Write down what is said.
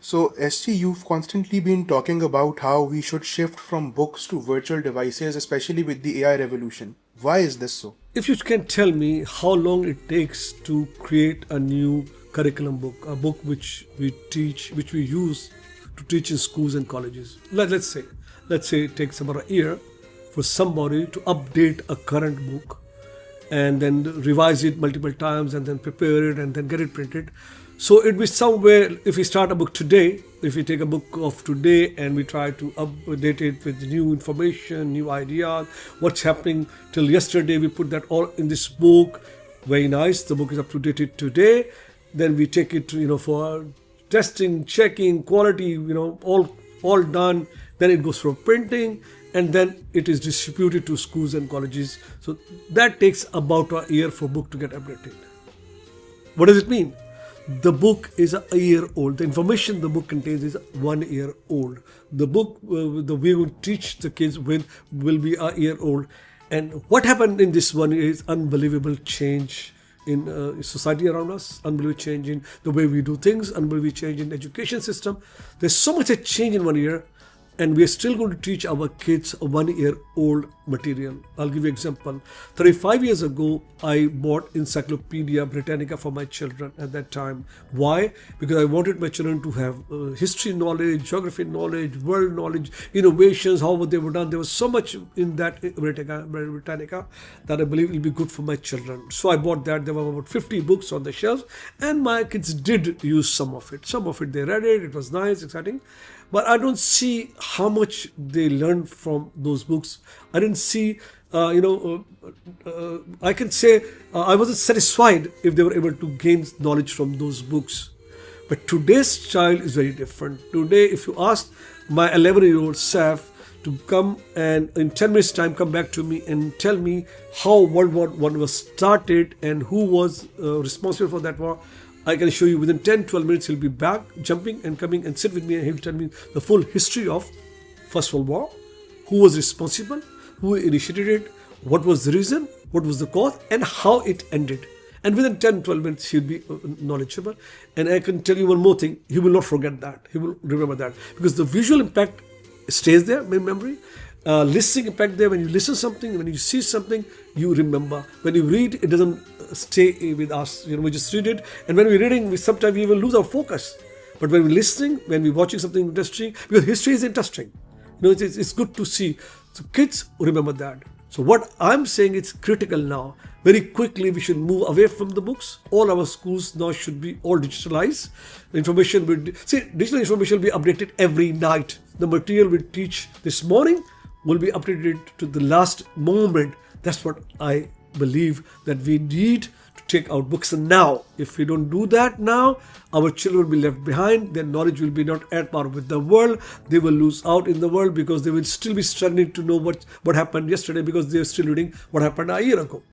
So, SG, you've constantly been talking about how we should shift from books to virtual devices, especially with the AI revolution. Why is this so? If you can tell me how long it takes to create a new curriculum book, a book which we use to teach in schools and colleges. Let's say it takes about a year for somebody to update a current book and then revise it multiple times and then prepare it and then get it printed. So it'd be somewhere, if we start a book today, if we take a book of today and we try to update it with new information, new ideas, what's happening till yesterday, we put that all in this book. Very nice. The book is up to date today. Then we take it to, for testing, checking, quality, all done. Then it goes for printing and then it is distributed to schools and colleges. So that takes about a year for book to get updated. What does it mean? The book is a year old. The information the book contains is 1 year old. The book, the way we teach the kids with, will be a year old. And what happened in this 1 year is unbelievable change in society around us, unbelievable change in the way we do things, unbelievable change in education system. There's so much a change in 1 year, and we are still going to teach our kids a 1 year old material. I'll give you an example. 35 years ago, I bought Encyclopedia Britannica for my children at that time. Why? Because I wanted my children to have history knowledge, geography knowledge, world knowledge, innovations, how they were done. There was so much in that Britannica that I believe will be good for my children. So I bought that. There were about 50 books on the shelves, and my kids did use some of it. Some of it they read it. It was nice, exciting. But I don't see how much they learned from those books. I didn't see, I can say I wasn't satisfied if they were able to gain knowledge from those books. But today's child is very different. Today, if you ask my 11-year-old Saf to come and in 10 minutes time come back to me and tell me how World War I was started and who was responsible for that war, I can show you within 10-12 minutes he'll be back, jumping and coming and sit with me and he'll tell me the full history of First World War, who was responsible, who initiated it, what was the reason, what was the cause, and how it ended. And within 10-12 minutes he'll be knowledgeable. And I can tell you one more thing, he will not forget that, he will remember that. Because the visual impact stays there in memory. Listening impact there, when you listen something, when you see something, you remember. When you read, it doesn't stay with us. We just read it, and when we're reading, sometimes we will lose our focus. But when we're listening, when we're watching something interesting, because history is interesting, it's good to see. So kids remember that. So what I'm saying is critical now. Very quickly, we should move away from the books. All our schools now should be all digitalized. Digital information will be updated every night. The material we teach this morning will be updated to the last moment. That's what I believe that we need to take out books now. If we don't do that now, our children will be left behind. Their knowledge will be not at par with the world. They will lose out in the world because they will still be struggling to know what happened yesterday because they're still reading what happened a year ago.